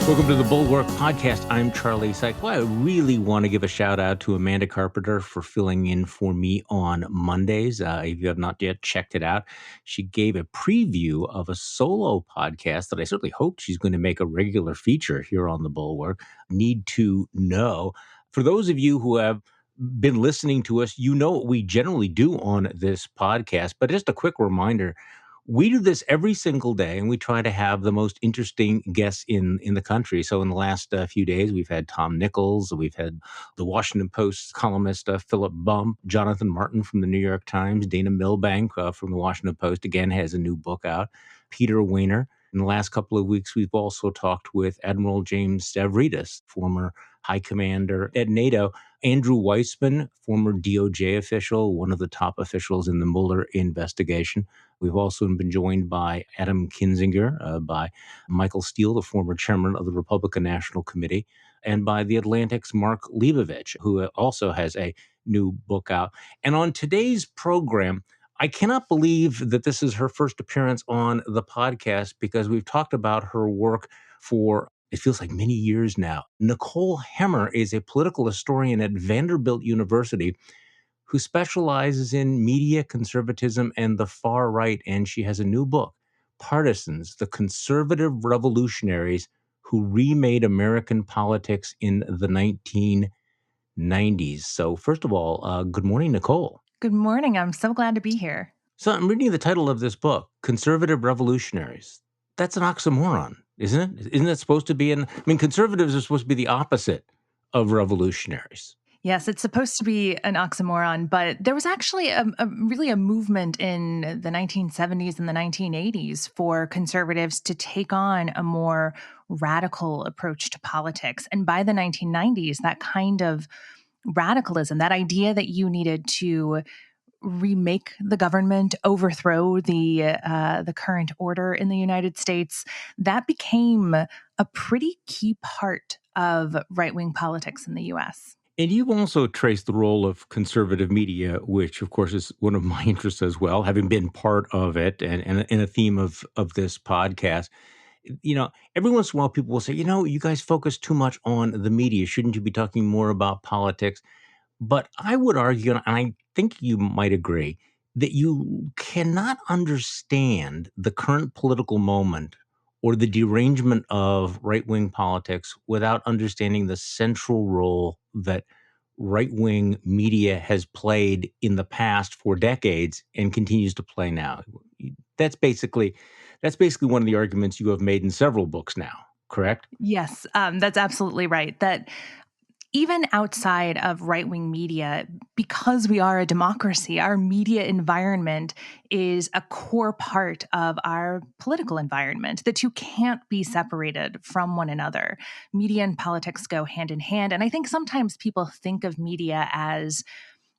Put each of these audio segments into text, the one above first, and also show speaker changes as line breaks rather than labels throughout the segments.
Welcome to the Bulwark podcast. I'm Charlie Sykes. Well, I really want to give a shout out to Amanda Carpenter for filling in for me on Mondays. If you have not yet checked it out, she gave a preview of a solo podcast that I certainly hope she's going to make a regular feature here on the Bulwark. Need to Know. For those of you who have been listening to us, you know what we generally do on this podcast, but just a quick reminder. We do this every single day, and we try to have the most interesting guests in the country. So in the last few days, we've had Tom Nichols, we've had the Washington Post columnist Philip Bump, Jonathan Martin from the New York Times, Dana Milbank from the Washington Post, again, has a new book out, Peter Weiner. In the last couple of weeks, we've also talked with Admiral James Stavridis, former High Commander at NATO, Andrew Weissman, former DOJ official, one of the top officials in the Mueller investigation. We've also been joined by Adam Kinzinger, by Michael Steele, the former chairman of the Republican National Committee, and by The Atlantic's Mark Leibovich, who also has a new book out. And on today's program, I cannot believe that this is her first appearance on the podcast because we've talked about her work for, it feels like many years now. Nicole Hemmer is a political historian at Vanderbilt University who specializes in media conservatism and the far right. And she has a new book, Partisans, the Conservative Revolutionaries Who Remade American Politics in the 1990s. So first of all, good morning, Nicole.
Good morning. I'm so glad to be here.
So I'm reading the title of this book, Conservative Revolutionaries. That's an oxymoron, isn't it? Isn't it supposed to be conservatives are supposed to be the opposite of revolutionaries.
Yes, it's supposed to be an oxymoron, but there was actually really a movement in the 1970s and the 1980s for conservatives to take on a more radical approach to politics. And by the 1990s, that kind of radicalism, that idea that you needed to remake the government, overthrow the current order in the United States, that became a pretty key part of right-wing politics in the U.S.
And you've also traced the role of conservative media, which, of course, is one of my interests as well, having been part of it and a theme of this podcast. Every once in a while, people will say, you guys focus too much on the media. Shouldn't you be talking more about politics? But I would argue, and I think you might agree, that you cannot understand the current political moment or the derangement of right-wing politics without understanding the central role that right-wing media has played in the past for decades and continues to play now. That's basically one of the arguments you have made in several books now, correct?
Yes, that's absolutely right. That even outside of right-wing media, because we are a democracy, our media environment is a core part of our political environment. The two can't be separated from one another. Media and politics go hand in hand. And I think sometimes people think of media as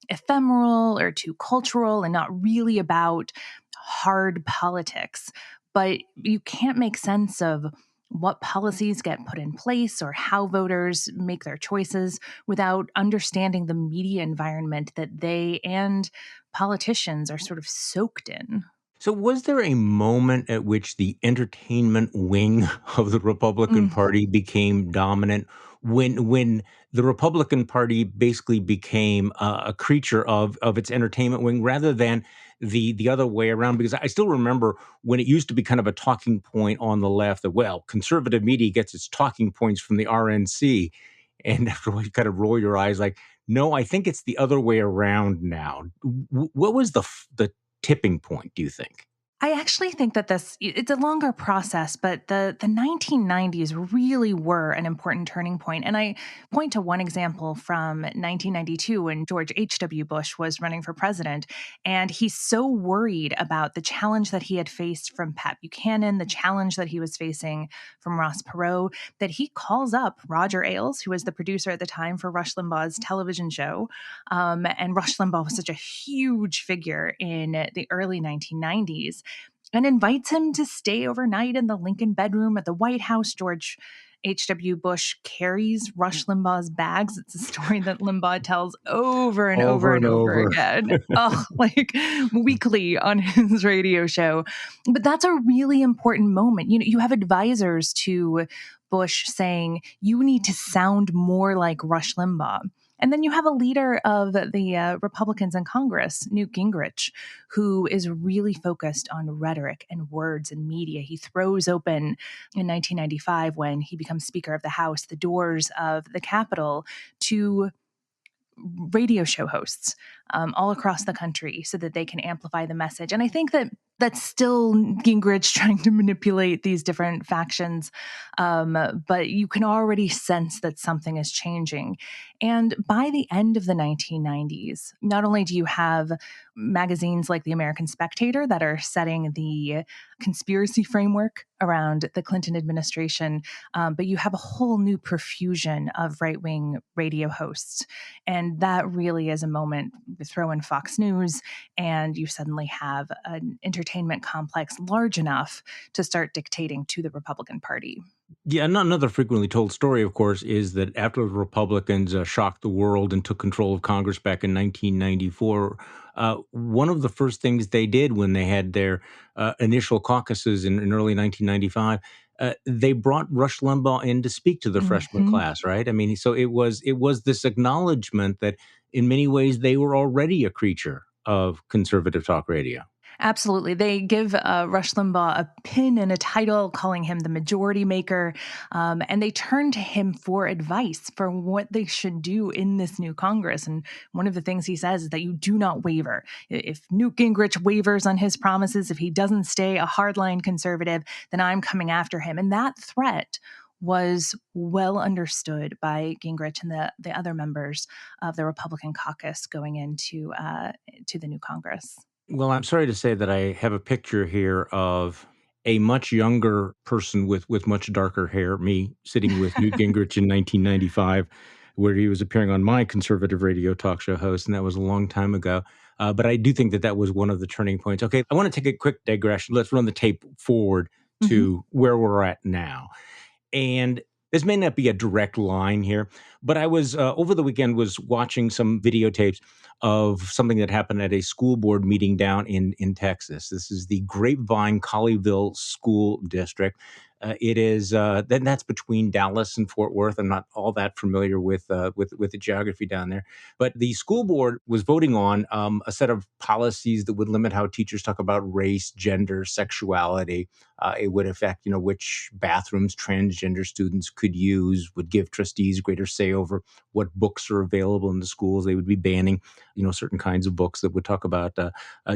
ephemeral or too cultural and not really about hard politics. But you can't make sense of what policies get put in place or how voters make their choices without understanding the media environment that they and politicians are sort of soaked in.
So was there a moment at which the entertainment wing of the Republican Party became dominant when the Republican Party basically became a creature of its entertainment wing rather than the other way around? Because I still remember when it used to be kind of a talking point on the left that, well, conservative media gets its talking points from the RNC. And after you kind of roll your eyes like, no, I think it's the other way around now. What was the tipping point, do you think?
I actually think that it's a longer process, but the 1990s really were an important turning point. And I point to one example from 1992 when George H.W. Bush was running for president. And he's so worried about the challenge that he had faced from Pat Buchanan, the challenge that he was facing from Ross Perot, that he calls up Roger Ailes, who was the producer at the time for Rush Limbaugh's television show. And Rush Limbaugh was such a huge figure in the early 1990s. And invites him to stay overnight in the Lincoln bedroom at the White House. George H.W. Bush carries Rush Limbaugh's bags. It's a story that Limbaugh tells over and over again, like weekly on his radio show. But that's a really important moment. You have advisors to Bush saying, you need to sound more like Rush Limbaugh. And then you have a leader of the Republicans in Congress, Newt Gingrich, who is really focused on rhetoric and words and media. He throws open in 1995, when he becomes Speaker of the House, the doors of the Capitol to radio show hosts all across the country so that they can amplify the message. And I think that that's still Gingrich trying to manipulate these different factions. But you can already sense that something is changing. And by the end of the 1990s, not only do you have magazines like the American Spectator that are setting the conspiracy framework around the Clinton administration, but you have a whole new profusion of right-wing radio hosts. And that really is a moment. Throw in Fox News, and you suddenly have an entertainment complex large enough to start dictating to the Republican Party.
Yeah, another frequently told story, of course, is that after the Republicans shocked the world and took control of Congress back in 1994, one of the first things they did when they had their initial caucuses in early 1995, they brought Rush Limbaugh in to speak to the freshman class, right? I mean, so it was this acknowledgement that in many ways they were already a creature of conservative talk radio.
Absolutely. They give Rush Limbaugh a pin and a title, calling him the majority maker. And they turn to him for advice for what they should do in this new Congress. And one of the things he says is that you do not waver. If Newt Gingrich wavers on his promises, if he doesn't stay a hardline conservative, then I'm coming after him. And that threat was well understood by Gingrich and the other members of the Republican caucus going into to the new Congress.
Well, I'm sorry to say that I have a picture here of a much younger person with much darker hair, me sitting with Newt Gingrich in 1995, where he was appearing on my conservative radio talk show host, and that was a long time ago. But I do think that that was one of the turning points. Okay, I want to take a quick digression. Let's run the tape forward to where we're at now. And this may not be a direct line here, but I was over the weekend was watching some videotapes of something that happened at a school board meeting down in Texas. This is the Grapevine Colleyville School District. It is that's between Dallas and Fort Worth. I'm not all that familiar with the geography down there, but the school board was voting on a set of policies that would limit how teachers talk about race, gender, sexuality. It would affect, which bathrooms transgender students could use, would give trustees greater say over what books are available in the schools. They would be banning, certain kinds of books that would talk about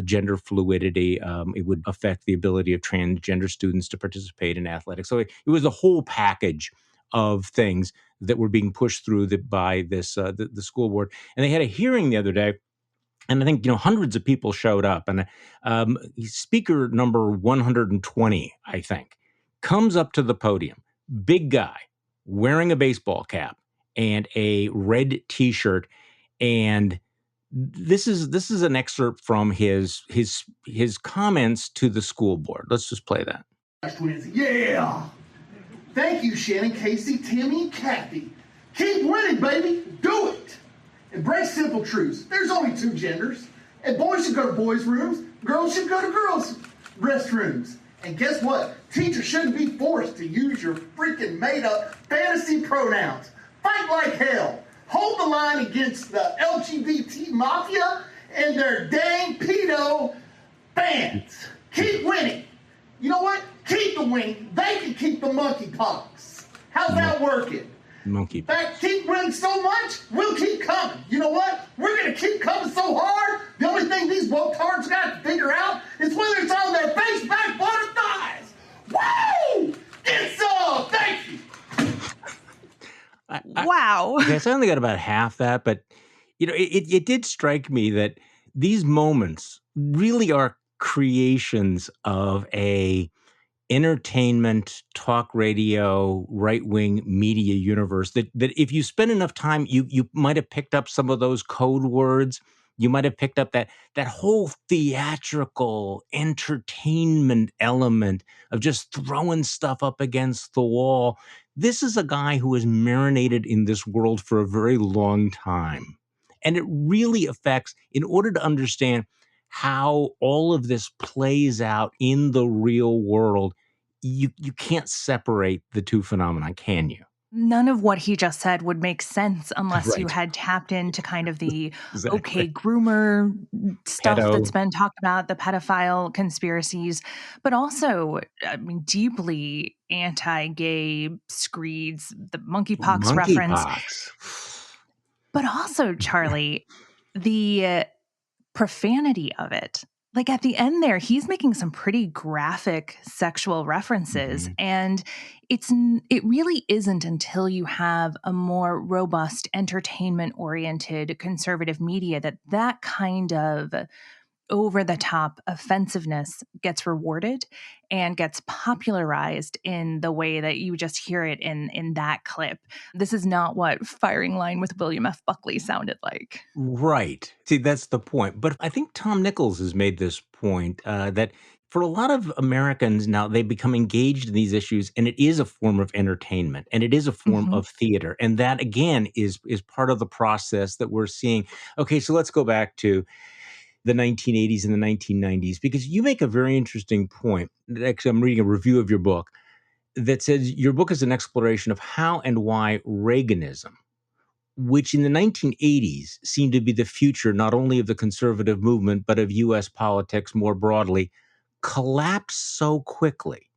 gender fluidity. It would affect the ability of transgender students to participate in athletics. So it was a whole package of things that were being pushed through by this the school board. And they had a hearing the other day. And I think, hundreds of people showed up. And speaker number 120, I think, comes up to the podium, big guy, wearing a baseball cap and a red T-shirt. And this is an excerpt from his comments to the school board. Let's just play that.
Yeah! Thank you, Shannon, Casey, Timmy, and Kathy. Keep winning, baby. Do it. Embrace simple truths. There's only two genders. And boys should go to boys' rooms. Girls should go to girls' restrooms. And guess what? Teachers shouldn't be forced to use your freaking made-up fantasy pronouns. Fight like hell. Hold the line against the LGBT mafia and their dang pedo fans. Keep winning. You know what? Keep the winning. They can keep the monkeypox. How's that working?
Monkey.
In fact, keep winning so much, we'll keep coming. You know what? We're going to keep coming so hard, the only thing these woketards got to figure out is whether it's on their face, back, butt, or thighs. Woo! Get some! Thank you!
Wow.
Yes, I only got about half that, but, it did strike me that these moments really are creations of a entertainment, talk radio, right-wing media universe that if you spend enough time, you might have picked up some of those code words. You might have picked up that whole theatrical entertainment element of just throwing stuff up against the wall. This is a guy who has marinated in this world for a very long time. And it really affects, in order to understand how all of this plays out in the real world, you can't separate the two phenomena, can you?
None of what he just said would make sense unless you
Right.
had tapped into kind of the
Exactly.
okay groomer stuff that's
Pedo.
been talked about, the pedophile conspiracies, but also, I mean, deeply anti-gay screeds, the monkeypox reference,
Monkeypox.
but also, Charlie, the profanity of it. Like at the end there, he's making some pretty graphic sexual references,
Mhm.
and it really isn't until you have a more robust entertainment oriented conservative media that that kind of over the top offensiveness gets rewarded and gets popularized in the way that you just hear it in that clip. This is not what Firing Line with William F. Buckley sounded like.
Right. See, that's the point. But I think Tom Nichols has made this point that for a lot of Americans now, they become engaged in these issues, and it is a form of entertainment, and it is a form
Mhm.
of theater, and that again is part of the process that we're seeing. Okay, so let's go back to the 1980s and the 1990s because you make a very interesting point. Actually, I'm reading a review of your book that says your book is an exploration of how and why Reaganism, which in the 1980s seemed to be the future not only of the conservative movement, but of US politics more broadly, collapsed so quickly.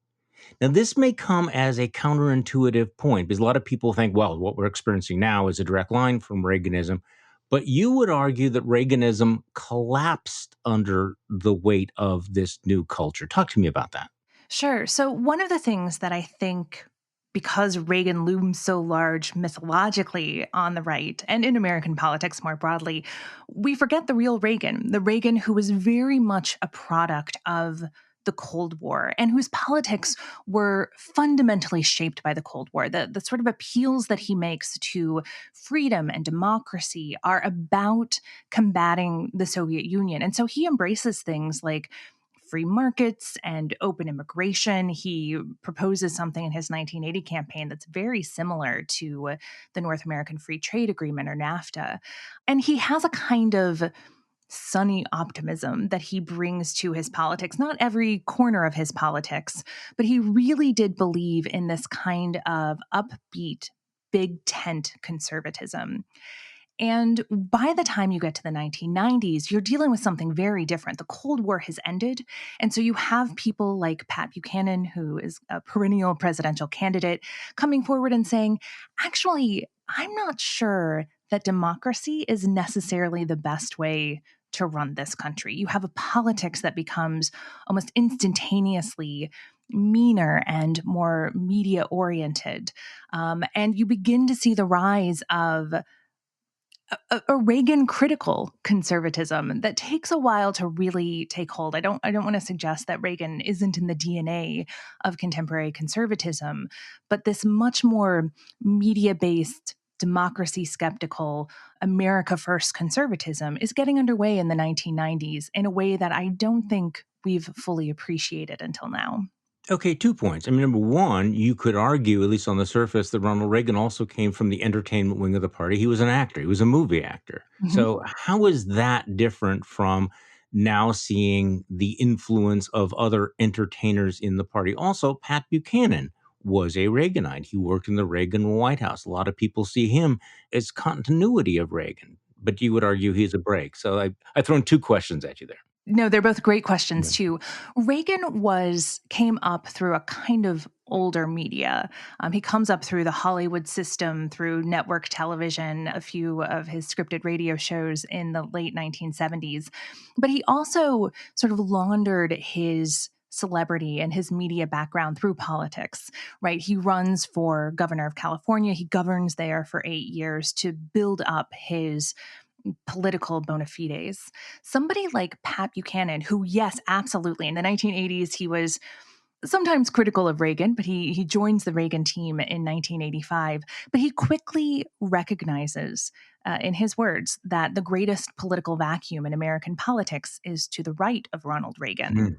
Now, this may come as a counterintuitive point because a lot of people think, well, what we're experiencing now is a direct line from Reaganism. But you would argue that Reaganism collapsed under the weight of this new culture. Talk to me about that.
Sure. So, one of the things that I think, because Reagan looms so large mythologically on the right and in American politics more broadly, we forget the real Reagan, the Reagan who was very much a product of the Cold War and whose politics were fundamentally shaped by the Cold War. The sort of appeals that he makes to freedom and democracy are about combating the Soviet Union. And so he embraces things like free markets and open immigration. He proposes something in his 1980 campaign that's very similar to the North American Free Trade Agreement or NAFTA. And he has a kind of sunny optimism that he brings to his politics, not every corner of his politics, but he really did believe in this kind of upbeat, big tent conservatism. And by the time you get to the 1990s, you're dealing with something very different. The Cold War has ended. And so you have people like Pat Buchanan, who is a perennial presidential candidate, coming forward and saying, actually, I'm not sure that democracy is necessarily the best way to run this country. You have a politics that becomes almost instantaneously meaner and more media oriented. And you begin to see the rise of a Reagan critical conservatism that takes a while to really take hold. I don't want to suggest that Reagan isn't in the DNA of contemporary conservatism, but this much more media-based, democracy skeptical, America first conservatism is getting underway in the 1990s in a way that I don't think we've fully appreciated until now.
Okay, 2 points. I mean, number 1, you could argue, at least on the surface, that Ronald Reagan also came from the entertainment wing of the party. He was an actor. He was a movie actor.
Mhm.
So how is that different from now seeing the influence of other entertainers in the party? Also, Pat Buchanan was a Reaganite. He worked in the Reagan White House. A lot of people see him as continuity of Reagan, but you would argue he's a break. So I've thrown 2 questions at you there.
No, they're both great questions
Yeah.
too. Reagan came up through a kind of older media. He comes up through the Hollywood system, through network television, a few of his scripted radio shows in the late 1970s. But he also sort of laundered his celebrity and his media background through politics, right? He runs for governor of California. He governs there for 8 years to build up his political bona fides. Somebody like Pat Buchanan, who, yes, absolutely, in the 1980s, he was sometimes critical of Reagan, but he joins the Reagan team in 1985. But he quickly recognizes, in his words, that the greatest political vacuum in American politics is to the right of Ronald Reagan.
Mm.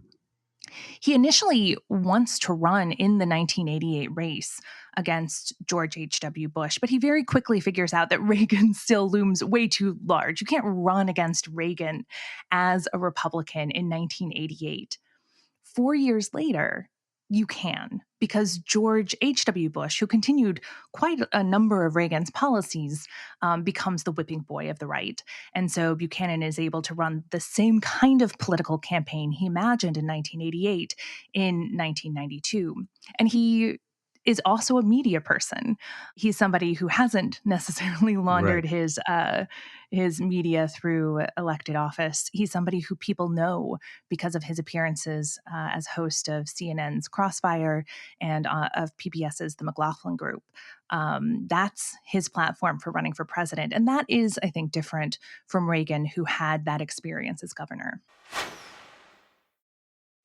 He initially wants to run in the 1988 race against George H.W. Bush, but he very quickly figures out that Reagan still looms way too large. You can't run against Reagan as a Republican in 1988. 4 years later, you can, because George H.W. Bush, who continued quite a number of Reagan's policies, becomes the whipping boy of the right. And so Buchanan is able to run the same kind of political campaign he imagined in 1988 in 1992. And he is also a media person. He's somebody who hasn't necessarily
Right.
laundered his media through elected office. He's somebody who people know because of his appearances as host of CNN's Crossfire and of PBS's The McLaughlin Group. That's his platform for running for president. And that is, I think, different from Reagan, who had that experience as governor.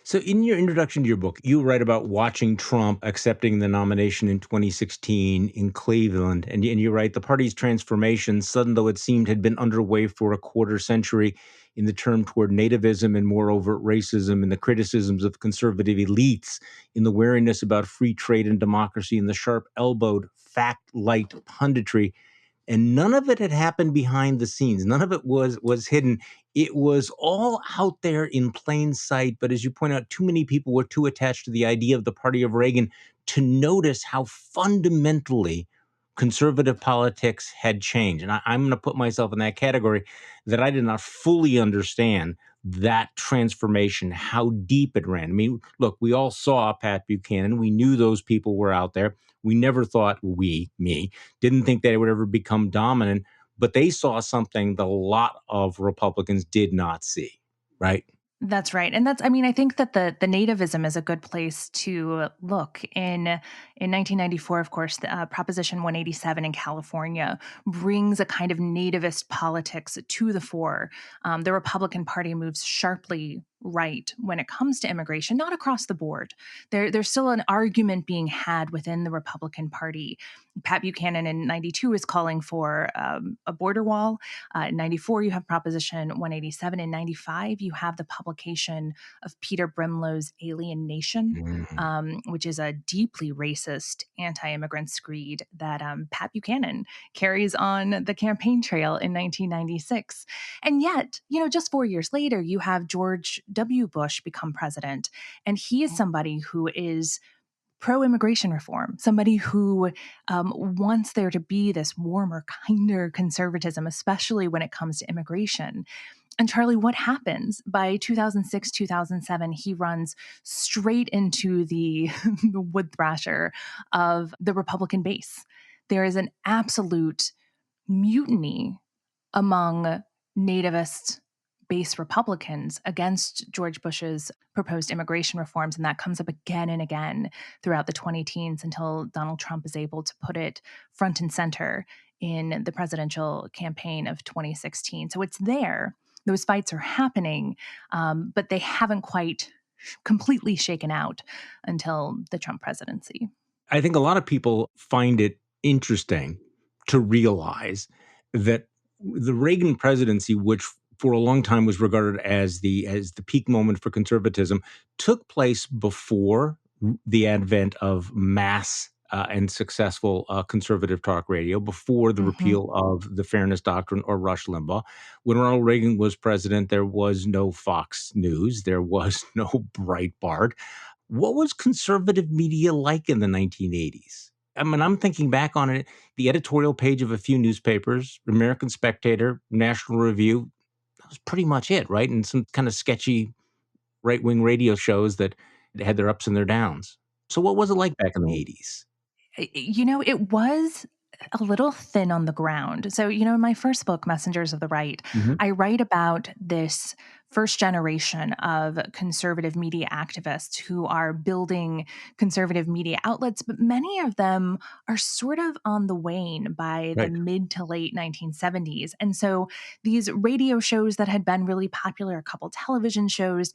So, in your introduction to your book, you write about watching Trump accepting the nomination in 2016 in Cleveland. And you write the party's transformation, sudden though it seemed, had been underway for a quarter century in the turn toward nativism and more overt racism, and the criticisms of conservative elites, in the wariness about free trade and democracy, and the sharp elbowed fact light punditry. And none of it had happened behind the scenes. None of it was hidden. It was all out there in plain sight. But as you point out, too many people were too attached to the idea of the party of Reagan to notice how fundamentally conservative politics had changed. And I'm going to put myself in that category, that I did not fully understand that transformation, how deep it ran. I mean, look, we all saw Pat Buchanan. We knew those people were out there. We never thought me, didn't think they would ever become dominant, but they saw something that a lot of Republicans did not see, right?
That's right. And that's, I mean, I think that the nativism is a good place to look. In 1994, of course, Proposition 187 in California brings a kind of nativist politics to the fore. The Republican Party moves sharply right when it comes to immigration, not across the board. There's still an argument being had within the Republican Party. Pat Buchanan in 92 is calling for a border wall. In 94, you have Proposition 187. In 95, you have the publication of Peter Brimlow's Alien Nation,
Mhm.
which is a deeply racist anti-immigrant screed that Pat Buchanan carries on the campaign trail in 1996. And yet, just 4 years later, you have George W. Bush become president. And he is somebody who is pro-immigration reform, somebody who wants there to be this warmer, kinder conservatism, especially when it comes to immigration. And Charlie, what happens? By 2006, 2007, he runs straight into the, the wood thrasher of the Republican base. There is an absolute mutiny among nativist base Republicans against George Bush's proposed immigration reforms. And that comes up again and again throughout the 2010s until Donald Trump is able to put it front and center in the presidential campaign of 2016. So it's there. Those fights are happening, but they haven't quite completely shaken out until the Trump presidency.
I think a lot of people find it interesting to realize that the Reagan presidency, which for a long time was regarded as the peak moment for conservatism, took place before the advent of mass and successful conservative talk radio, before the repeal of the Fairness Doctrine or Rush Limbaugh. When Ronald Reagan was president, there was no Fox News, there was no Breitbart. What was conservative media like in the 1980s? I mean, I'm thinking back on it, the editorial page of a few newspapers, American Spectator, National Review, that was pretty much it, right? And some kind of sketchy right-wing radio shows that had their ups and their downs. So what was it like back in the 80s?
It was a little thin on the ground. So, in my first book, Messengers of the Right,
Mhm.
I write about this first generation of conservative media activists who are building conservative media outlets, but many of them are sort of on the wane by the
Right.
mid to late 1970s. And so these radio shows that had been really popular, a couple television shows,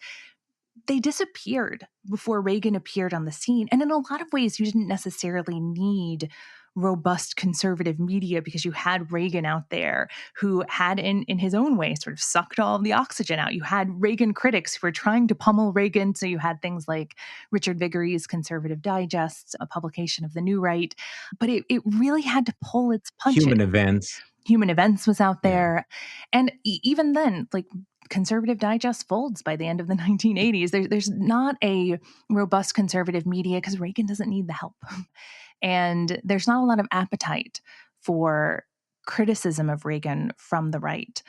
they disappeared before Reagan appeared on the scene. And in a lot of ways, you didn't necessarily need robust conservative media because you had Reagan out there who had, in his own way, sort of sucked all of the oxygen out. You had Reagan critics who were trying to pummel Reagan. So you had things like Richard Vigueries' Conservative Digest, a publication of the New Right. But it really had to pull its punches.
Human Events.
Human Events was out
Yeah.
there. And even then, like Conservative Digest folds by the end of the 1980s. There's not a robust conservative media because Reagan doesn't need the help. And there's not a lot of appetite for criticism of Reagan from the right.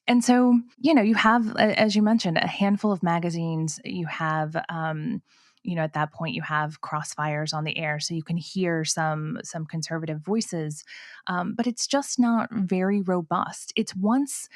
And so, you have, as you mentioned, a handful of magazines. You have, at that point, you have crossfires on the air, so you can hear some conservative voices, but it's just not very robust. It's once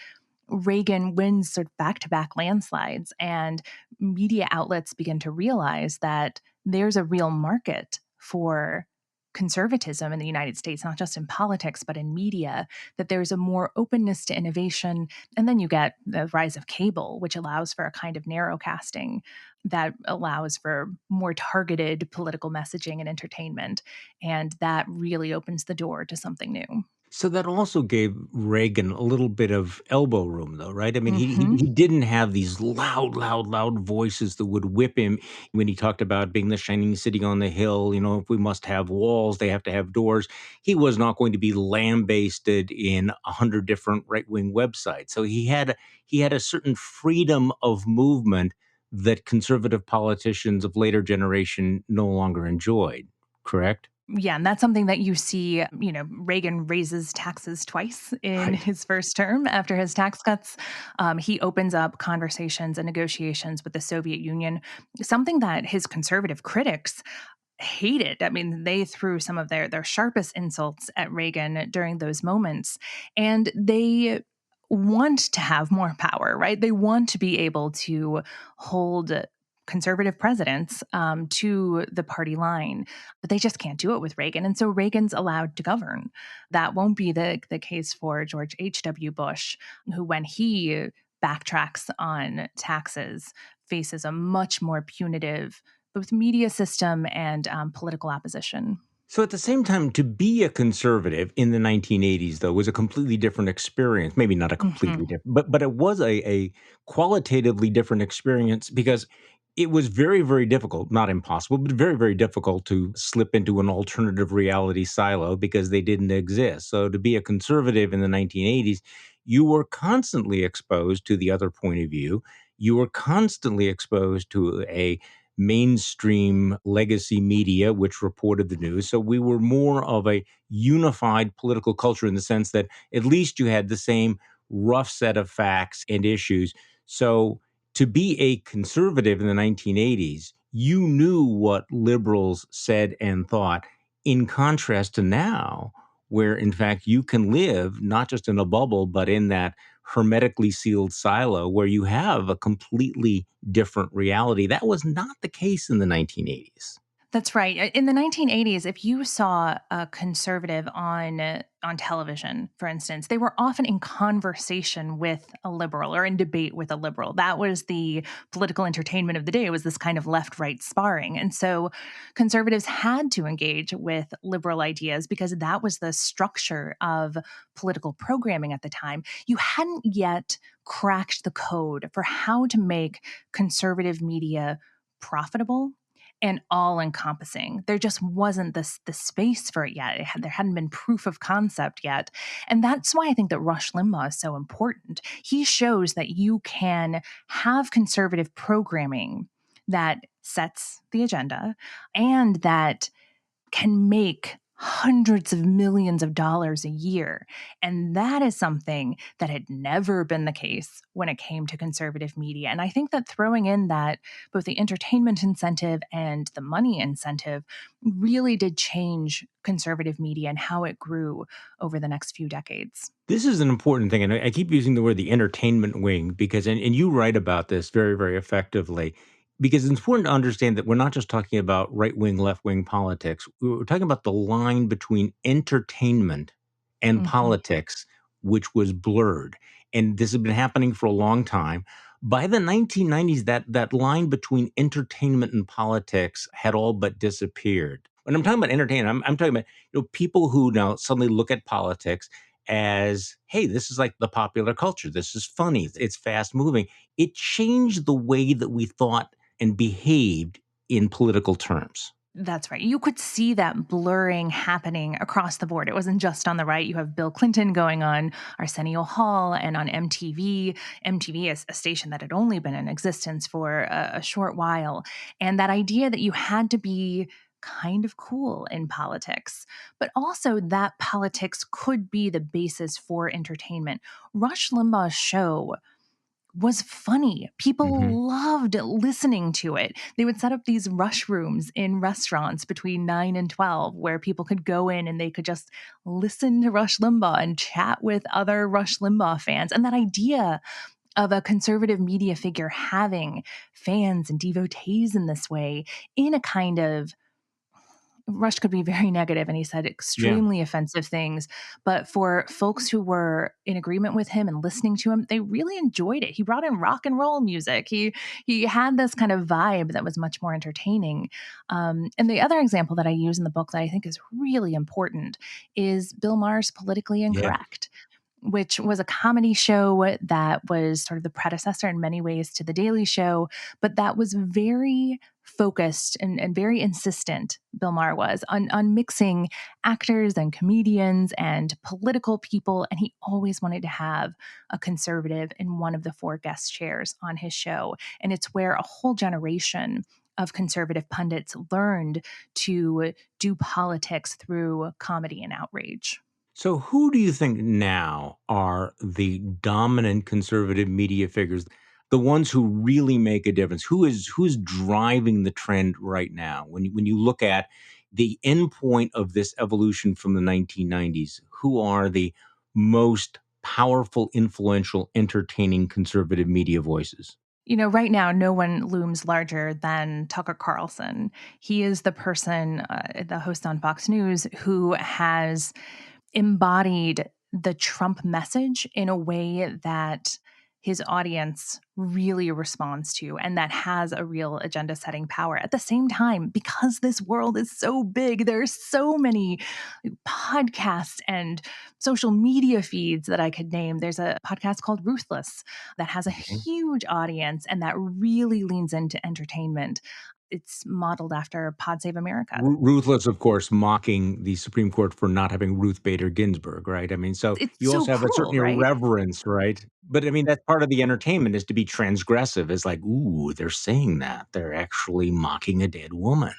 Reagan wins sort of back-to-back landslides and media outlets begin to realize that there's a real market for conservatism in the United States, not just in politics, but in media, that there's a more openness to innovation. And then you get the rise of cable, which allows for a kind of narrowcasting that allows for more targeted political messaging and entertainment. And that really opens the door to something new.
So that also gave Reagan a little bit of elbow room, though, right? I mean,
Hmm.
he didn't have these loud, loud, loud voices that would whip him when he talked about being the shining city on the hill. If we must have walls, they have to have doors. He was not going to be lambasted in 100 different right wing websites. So he had a certain freedom of movement that conservative politicians of later generation no longer enjoyed. Correct?
Yeah, and that's something that you see, Reagan raises taxes twice in
Right.
his first term after his tax cuts. He opens up conversations and negotiations with the Soviet Union, something that his conservative critics hated. I mean, they threw some of their sharpest insults at Reagan during those moments, and they want to have more power, right? They want to be able to hold conservative presidents to the party line, but they just can't do it with Reagan. And so Reagan's allowed to govern. That won't be the case for George H.W. Bush, who, when he backtracks on taxes, faces a much more punitive both media system and political opposition.
So at the same time, to be a conservative in the 1980s, though, was a completely different experience. Maybe not a completely
Mhm.
different, but it was a qualitatively different experience because it was very, very difficult, not impossible, but very, very difficult to slip into an alternative reality silo because they didn't exist. So to be a conservative in the 1980s, you were constantly exposed to the other point of view. You were constantly exposed to a mainstream legacy media, which reported the news. So we were more of a unified political culture in the sense that at least you had the same rough set of facts and issues. So to be a conservative in the 1980s, you knew what liberals said and thought, in contrast to now, where in fact you can live not just in a bubble, but in that hermetically sealed silo where you have a completely different reality. That was not the case in the 1980s.
That's right. In the 1980s, if you saw a conservative on television, for instance, they were often in conversation with a liberal or in debate with a liberal. That was the political entertainment of the day. It was this kind of left-right sparring. And so conservatives had to engage with liberal ideas because that was the structure of political programming at the time. You hadn't yet cracked the code for how to make conservative media profitable and all encompassing. There just wasn't the space for it yet. There hadn't been proof of concept yet. And that's why I think that Rush Limbaugh is so important. He shows that you can have conservative programming that sets the agenda and that can make hundreds of millions of dollars a year. And that is something that had never been the case when it came to conservative media. And I think that throwing in that both the entertainment incentive and the money incentive really did change conservative media and how it grew over the next few decades.
This is an important thing, and I keep using the word the entertainment wing because, and you write about this very, very effectively, because it's important to understand that we're not just talking about right wing, left wing politics. We're talking about the line between entertainment and
Mhm.
politics, which was blurred. And this has been happening for a long time. By the 1990s, that line between entertainment and politics had all but disappeared. When I'm talking about entertainment, I'm talking about people who now suddenly look at politics as, hey, this is like the popular culture. This is funny. It's fast moving. It changed the way that we thought and behaved in political terms.
That's right. You could see that blurring happening across the board. It wasn't just on the right. You have Bill Clinton going on Arsenio Hall and on MTV. MTV is a station that had only been in existence for a short while. And that idea that you had to be kind of cool in politics, but also that politics could be the basis for entertainment. Rush Limbaugh's show was funny.
Hmm.
People loved listening to it. They would set up these rush rooms in restaurants between 9 and 12 where people could go in and they could just listen to Rush Limbaugh and chat with other Rush Limbaugh fans. And that idea of a conservative media figure having fans and devotees in this way, in a kind of Rush could be very negative and he said
Yeah.
extremely offensive things. But for folks who were in agreement with him and listening to him, they really enjoyed it. He brought in rock and roll music. He had this kind of vibe that was much more entertaining. And the other example that I use in the book that I think is really important is Bill Maher's Politically
Yeah.
Incorrect, which was a comedy show that was sort of the predecessor in many ways to The Daily Show, but that was very focused and very insistent, Bill Maher was, on mixing actors and comedians and political people. And he always wanted to have a conservative in one of the four guest chairs on his show. And it's where a whole generation of conservative pundits learned to do politics through comedy and outrage.
So, who do you think now are the dominant conservative media figures, the ones who really make a difference? Who's driving the trend right now? When you look at the endpoint of this evolution from the 1990s, who are the most powerful, influential, entertaining conservative media voices?
Right now, no one looms larger than Tucker Carlson. He is the person, the host on Fox News, who has embodied the Trump message in a way that his audience really responds to and that has a real agenda setting power. At the same time, because this world is so big, there are so many podcasts and social media feeds that I could name. There's a podcast called Ruthless that has a
Mhm.
huge audience and that really leans into entertainment. It's modeled after Pod Save America.
Ruthless, of course, mocking the Supreme Court for not having Ruth Bader Ginsburg, right? I mean, so
It's
you
so
also have a certain
cruel, right?
irreverence, right? But I mean, that's part of the entertainment is to be transgressive. Is like, ooh, they're saying that. They're actually mocking a dead woman.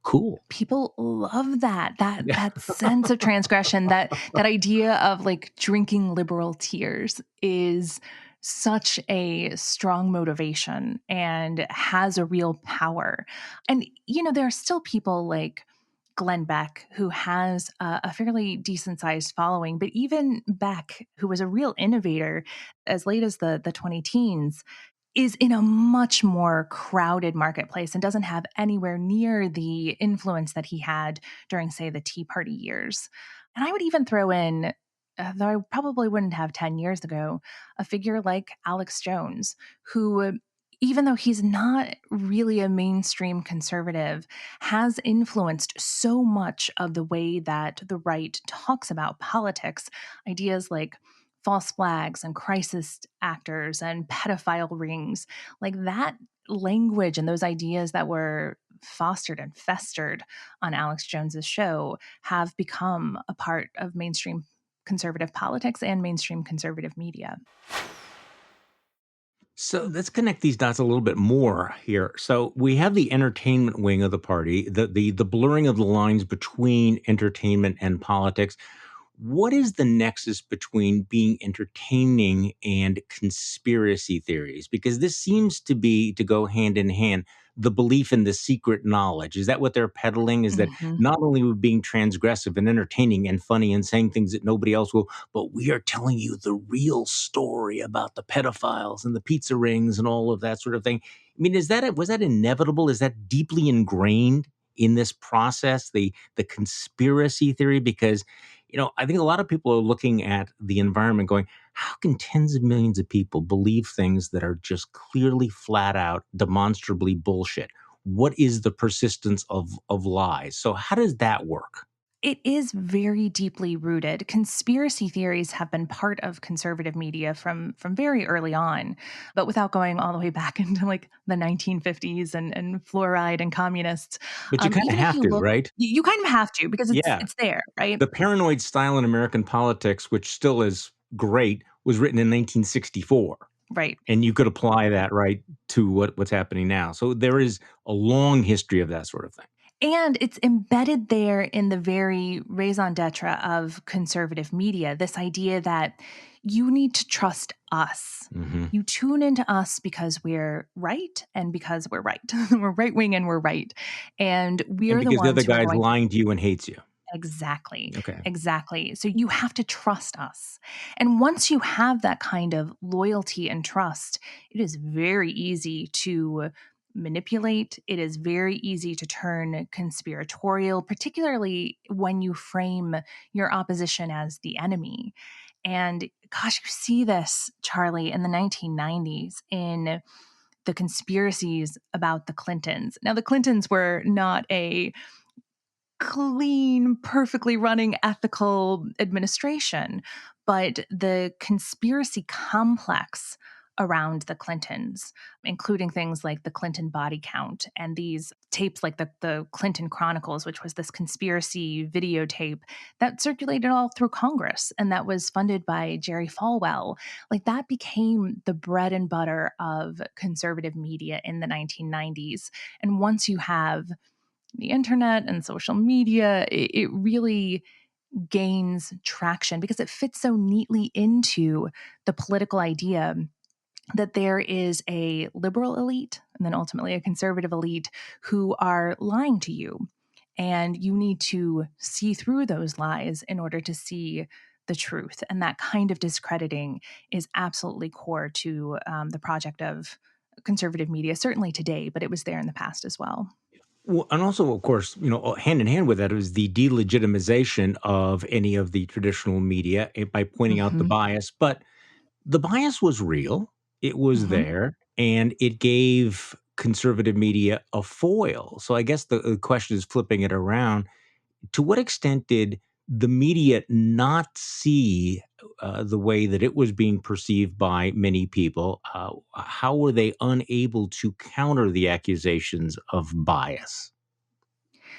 Cool.
People love that
Yeah.
that sense of transgression, that idea of like drinking liberal tears is such a strong motivation and has a real power. And there are still people like Glenn Beck, who has a fairly decent sized following, but even Beck, who was a real innovator as late as the 20 teens, is in a much more crowded marketplace and doesn't have anywhere near the influence that he had during, say, the Tea Party years. And I would even throw in, though I probably wouldn't have 10 years ago, a figure like Alex Jones, who, even though he's not really a mainstream conservative, has influenced so much of the way that the right talks about politics. Ideas like false flags and crisis actors and pedophile rings, like that language and those ideas that were fostered and festered on Alex Jones's show have become a part of mainstream conservative politics and mainstream conservative media.
So let's connect these dots a little bit more here. So we have the entertainment wing of the party, the blurring of the lines between entertainment and politics. What is the nexus between being entertaining and conspiracy theories? Because this seems to go hand in hand. The belief in the secret knowledge. Is that what they're peddling? Is that
Mhm.
not only we're being transgressive and entertaining and funny and saying things that nobody else will, but we are telling you the real story about the pedophiles and the pizza rings and all of that sort of thing. I mean, was that inevitable? Is that deeply ingrained in this process, the conspiracy theory? Because I think a lot of people are looking at the environment going, how can tens of millions of people believe things that are just clearly flat out, demonstrably bullshit? What is the persistence of lies? So how does that work?
It is very deeply rooted. Conspiracy theories have been part of conservative media from very early on, but without going all the way back into like the 1950s and fluoride and communists.
But you kind of
Even if
have
you
to,
look,
right?
you kind of have to because
Yeah.
it's there, right?
The paranoid style in American politics, which still is great, was written in 1964.
Right.
And you could apply that, right, to what's happening now. So there is a long history of that sort of thing.
And it's embedded there in the very raison d'etre of conservative media, this idea that you need to trust us.
Mm-hmm.
You tune into us because we're right and because we're right. We're right wing and we're right. And
And
we're the
because the other
ones who are
guy's
going to.
lying to you and hates you.
Exactly.
Okay.
Exactly. So you have to trust us. And once you have that kind of loyalty and trust, it is very easy to manipulate. It is very easy to turn conspiratorial, particularly when you frame your opposition as the enemy. And gosh, you see this, Charlie, in the 1990s in the conspiracies about the Clintons. Now, the Clintons were not a clean, perfectly running, ethical administration. But the conspiracy complex around the Clintons, including things like the Clinton body count and these tapes like the Clinton Chronicles, which was this conspiracy videotape that circulated all through Congress and that was funded by Jerry Falwell, like that became the bread and butter of conservative media in the 1990s. And once you have the internet and social media, it really gains traction because it fits so neatly into the political idea that there is a liberal elite and then ultimately a conservative elite who are lying to you. And you need to see through those lies in order to see the truth. And that kind of discrediting is absolutely core to the project of conservative media, certainly today, but it was there in the past as well.
Well, and also, of course, hand in hand with that is the delegitimization of any of the traditional media by pointing out the
Hmm.
bias. But the bias was real, it was
Hmm.
there, and it gave conservative media a foil. So I guess the question is flipping it around. To what extent did the media not see the way that it was being perceived by many people? How were they unable to counter the accusations of bias?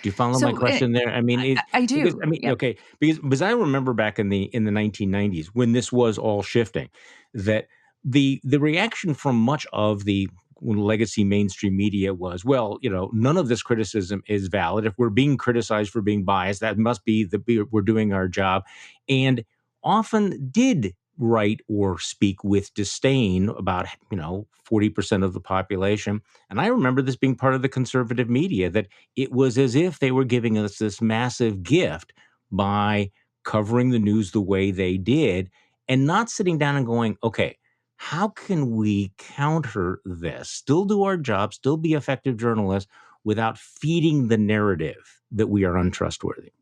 Do you follow my
So
question there? I mean,
I
because
do. Yep.
okay, because I remember back in the 1990s when this was all shifting, that the reaction from much of the legacy mainstream media was, well, none of this criticism is valid. If we're being criticized for being biased, that must be that we're doing our job, and often did write or speak with disdain about 40% of the population. And I remember this being part of the conservative media, that it was as if they were giving us this massive gift by covering the news the way they did and not sitting down and going, okay, how can we counter this, still do our job, still be effective journalists without feeding the narrative that we are untrustworthy?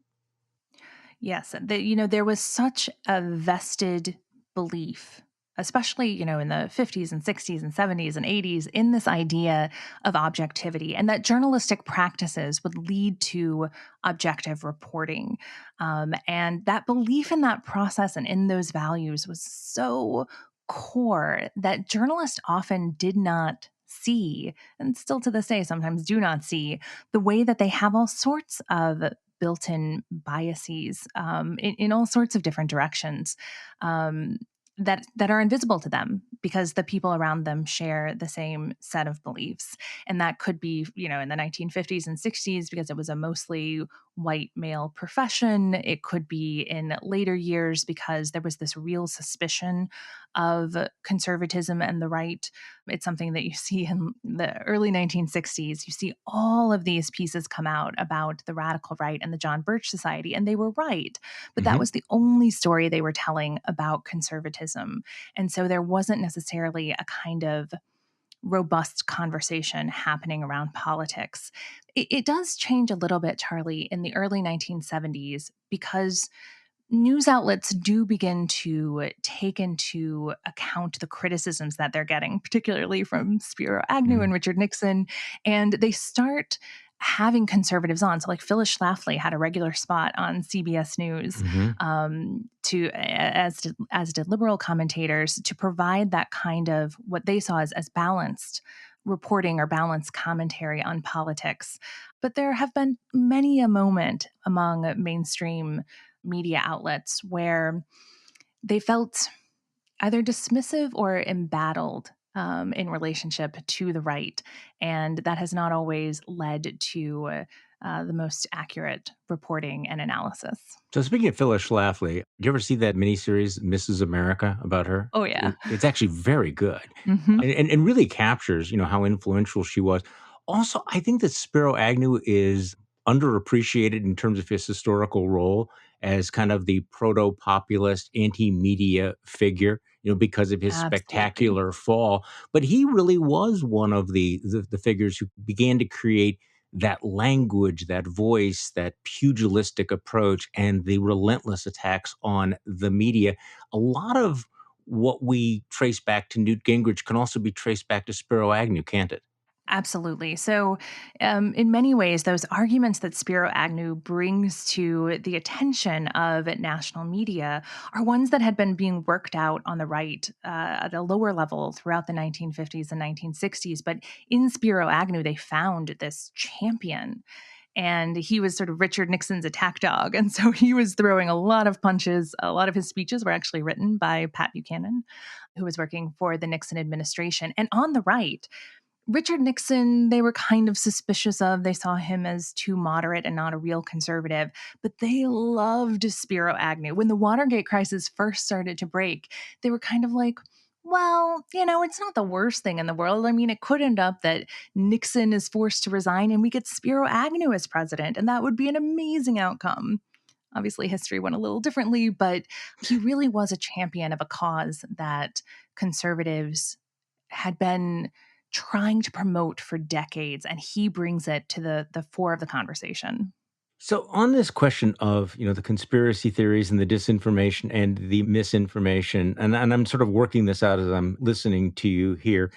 Yes, there was such a vested belief, especially, in the 50s and 60s and 70s and 80s, in this idea of objectivity and that journalistic practices would lead to objective reporting. And that belief in that process and in those values was so core that journalists often did not see, and still to this day sometimes do not see, the way that they have all sorts of built-in biases in all sorts of different directions um, that are invisible to them because the people around them share the same set of beliefs. And that could be, in the 1950s and 60s because it was a mostly white male profession. It could be in later years because there was this real suspicion of conservatism and the right. It's something that you see in the early 1960s. You see all of these pieces come out about the radical right and the John Birch Society, and they were right. But that
Hmm.
was the only story they were telling about conservatism. And so there wasn't necessarily a kind of robust conversation happening around politics. It does change a little bit, Charlie, in the early 1970s because news outlets do begin to take into account the criticisms that they're getting, particularly from Spiro Agnew and Richard Nixon. And they start having conservatives on. So like Phyllis Schlafly had a regular spot on CBS News as did liberal commentators, to provide that kind of what they saw as balanced reporting or balanced commentary on politics. But there have been many a moment among mainstream media outlets where they felt either dismissive or embattled in relationship to the right. And that has not always led to the most accurate reporting and analysis.
So speaking of Phyllis Schlafly, did you ever see that miniseries, Mrs. America, about her?
Oh, yeah.
It's actually very good
Mm-hmm.
and really captures, how influential she was. Also, I think that Spiro Agnew is underappreciated in terms of his historical role as kind of the proto-populist anti-media figure, because of his
Absolutely.
spectacular fall. But he really was one of the figures who began to create that language, that voice, that pugilistic approach, and the relentless attacks on the media. A lot of what we trace back to Newt Gingrich can also be traced back to Spiro Agnew, can't it?
Absolutely. So, in many ways, those arguments that Spiro Agnew brings to the attention of national media are ones that had been being worked out on the right at a lower level throughout the 1950s and 1960s. But in Spiro Agnew, they found this champion. And he was sort of Richard Nixon's attack dog. And so he was throwing a lot of punches. A lot of his speeches were actually written by Pat Buchanan, who was working for the Nixon administration. And on the right, Richard Nixon, they were kind of suspicious of. They saw him as too moderate and not a real conservative, but they loved Spiro Agnew. When the Watergate crisis first started to break, they were kind of like, well, it's not the worst thing in the world. I mean, it could end up that Nixon is forced to resign and we get Spiro Agnew as president, and that would be an amazing outcome. Obviously, history went a little differently, but he really was a champion of a cause that conservatives had been trying to promote for decades, and he brings it to the fore of the conversation.
So on this question of, the conspiracy theories and the disinformation and the misinformation, and I'm sort of working this out as I'm listening to you here,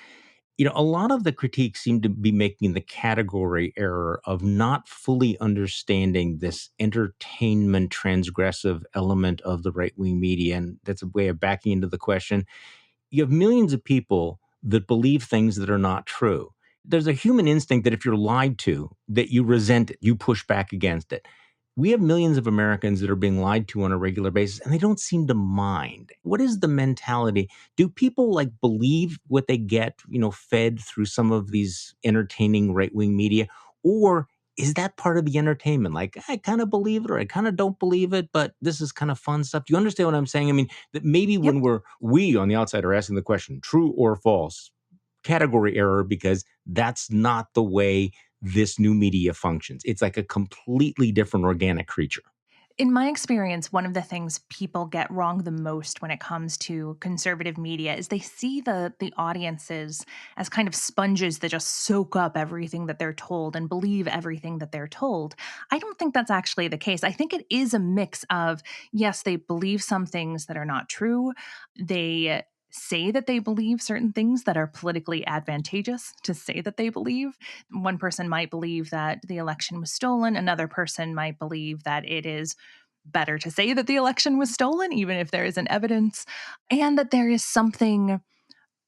a lot of the critiques seem to be making the category error of not fully understanding this entertainment transgressive element of the right-wing media. And that's a way of backing into the question. You have millions of people that believe things that are not true. There's a human instinct that if you're lied to, that you resent it, you push back against it. We have millions of Americans that are being lied to on a regular basis, and they don't seem to mind. What is the mentality? Do people believe what they get, fed through some of these entertaining right-wing media? Or is that part of the entertainment? Like, I kind of believe it or I kind of don't believe it, but this is kind of fun stuff. Do you understand what I'm saying? I mean, that maybe
Yep.
when we on the outside are asking the question, true or false, category error, because that's not the way this new media functions. It's like a completely different organic creature.
In my experience, one of the things people get wrong the most when it comes to conservative media is they see the audiences as kind of sponges that just soak up everything that they're told and believe everything that they're told. I don't think that's actually the case. I think it is a mix of, yes, they believe some things that are not true. They say that they believe certain things that are politically advantageous to say that they believe. One person might believe that the election was stolen. Another person might believe that it is better to say that the election was stolen, even if there isn't evidence, and that there is something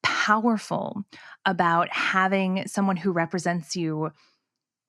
powerful about having someone who represents you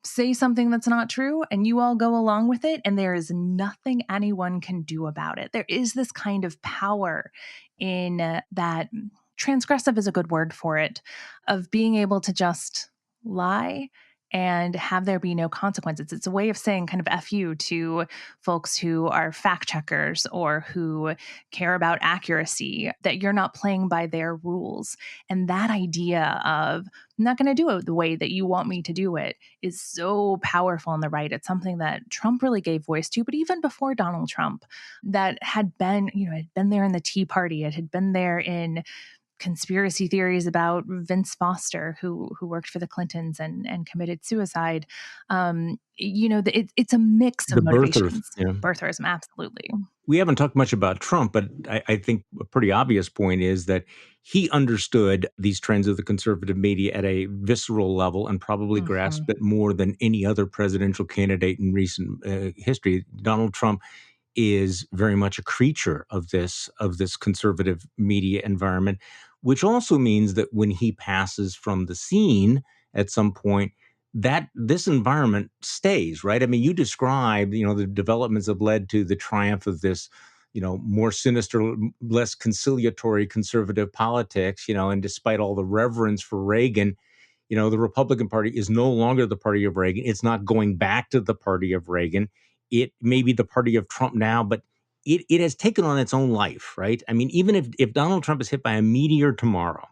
say something that's not true and you all go along with it, and there is nothing anyone can do about it. There is this kind of power in that. Transgressive is a good word for it, of being able to just lie and have there be no consequences. It's a way of saying kind of F you to folks who are fact checkers or who care about accuracy, that you're not playing by their rules. And that idea of, I'm not going to do it the way that you want me to do it, is so powerful on the right. It's something that Trump really gave voice to, but even before Donald Trump, that had been, it had been there in the Tea Party. It had been there in conspiracy theories about Vince Foster, who worked for the Clintons and committed suicide. It's a mix
The
of
birthers.
motivations.
Yeah.
Birtherism, absolutely.
We haven't talked much about Trump, but I think a pretty obvious point is that he understood these trends of the conservative media at a visceral level and probably grasped it more than any other presidential candidate in recent history. Donald Trump is very much a creature of this conservative media environment, which also means that when he passes from the scene at some point, that this environment stays, right? I mean, you described, the developments have led to the triumph of this, more sinister, less conciliatory conservative politics, and despite all the reverence for Reagan, the Republican Party is no longer the party of Reagan. It's not going back to the party of Reagan. It may be the party of Trump now, but it has taken on its own life, right? I mean, even if Donald Trump is hit by a meteor tomorrow,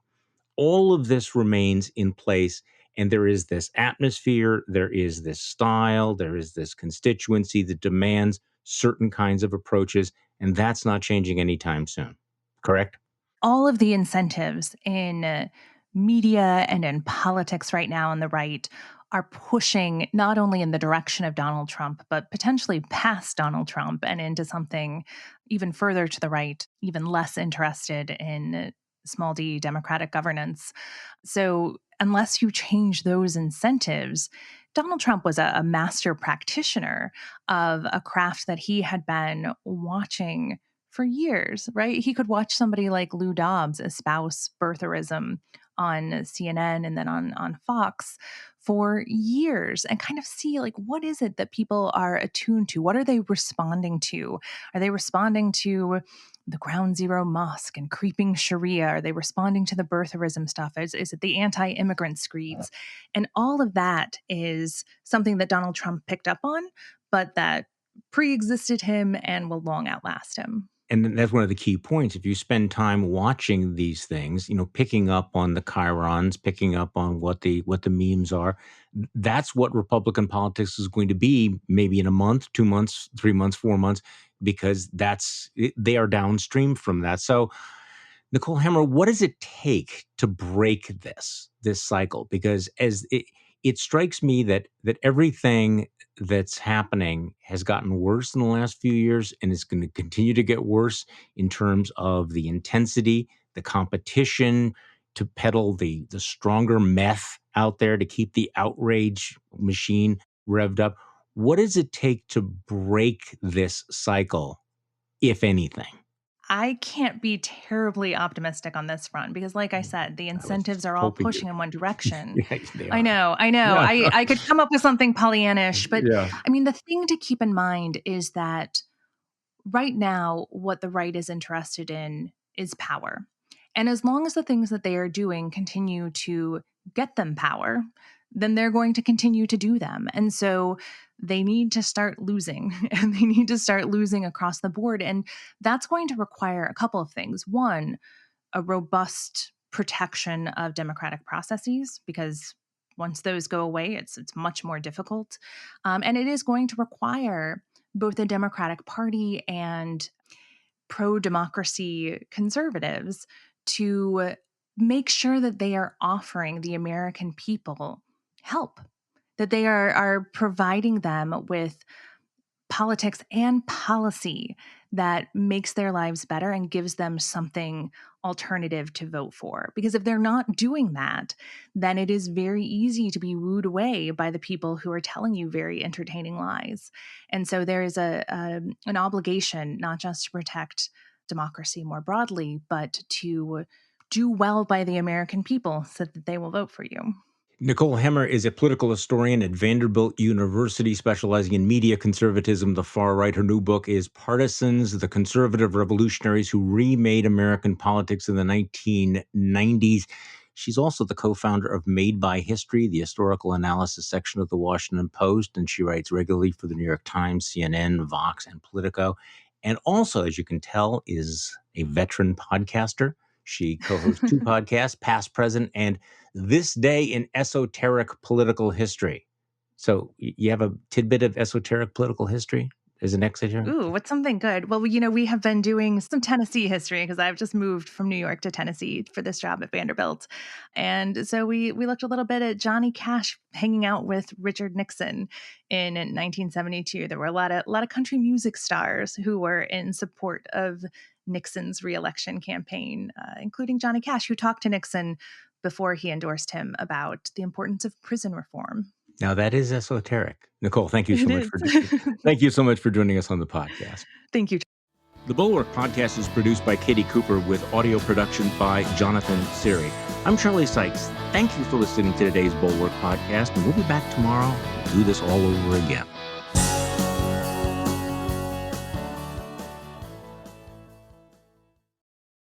all of this remains in place. And there is this atmosphere, there is this style, there is this constituency that demands certain kinds of approaches. And that's not changing anytime soon. Correct?
All of the incentives in media and in politics right now on the right are pushing not only in the direction of Donald Trump, but potentially past Donald Trump and into something even further to the right, even less interested in small d democratic governance. So unless you change those incentives, Donald Trump was a master practitioner of a craft that he had been watching for years, right? He could watch somebody like Lou Dobbs espouse birtherism on CNN and then on Fox for years and kind of see like what is it that people are attuned to? What are they responding to? Are they responding to the Ground Zero Mosque and creeping Sharia? Are they responding to the birtherism stuff? Is it the anti-immigrant screeds? And all of that is something that Donald Trump picked up on, but that pre-existed him and will long outlast him.
And that's one of the key points. If you spend time watching these things, picking up on the chyrons, picking up on what the memes are, that's what Republican politics is going to be maybe in a month, 2 months, 3 months, 4 months, because they are downstream from that. So, Nicole Hemmer, what does it take to break this cycle? Because as it strikes me that everything that's happening has gotten worse in the last few years and is going to continue to get worse in terms of the intensity, the competition to peddle the stronger meth out there to keep the outrage machine revved up. What does it take to break this cycle, if anything?
I can't be terribly optimistic on this front because, like I said, the incentives are all
hoping
pushing in one direction.
Yeah, they
I
are.
know.
Yeah.
I could come up with something Pollyannish, but
Yeah.
I mean, the thing to keep in mind is that right now, what the right is interested in is power. And as long as the things that they are doing continue to get them power, then they're going to continue to do them. And so they need to start losing, and they need to start losing across the board. And that's going to require a couple of things. One, a robust protection of democratic processes, because once those go away, it's much more difficult. And it is going to require both the Democratic Party and pro-democracy conservatives to make sure that they are offering the American people help, that they are providing them with politics and policy that makes their lives better and gives them something alternative to vote for. Because if they're not doing that, then it is very easy to be wooed away by the people who are telling you very entertaining lies. And so there is an obligation not just to protect democracy more broadly, but to do well by the American people so that they will vote for you.
Nicole Hemmer is a political historian at Vanderbilt University, specializing in media conservatism, the far right. Her new book is Partisans, the Conservative Revolutionaries Who Remade American Politics in the 1990s. She's also the co-founder of Made by History, the historical analysis section of the Washington Post, and she writes regularly for the New York Times, CNN, Vox, and Politico. And also, as you can tell, is a veteran podcaster. She co-hosts 2 podcasts, Past, Present, and This Day in Esoteric Political History. So you have a tidbit of esoteric political history? is an exit here?
Ooh, what's something good? Well, we have been doing some Tennessee history because I've just moved from New York to Tennessee for this job at Vanderbilt. And so we looked a little bit at Johnny Cash hanging out with Richard Nixon in 1972. There were a lot of country music stars who were in support of Nixon's reelection campaign, including Johnny Cash, who talked to Nixon before he endorsed him about the importance of prison reform.
Now that is esoteric. Nicole, thank you so
It
much for joining us on the podcast.
Thank you.
The Bulwark podcast is produced by Katie Cooper with audio production by Jonathan Siri. I'm Charlie Sykes. Thank you for listening to today's Bulwark podcast, and we'll be back tomorrow to do this all over again.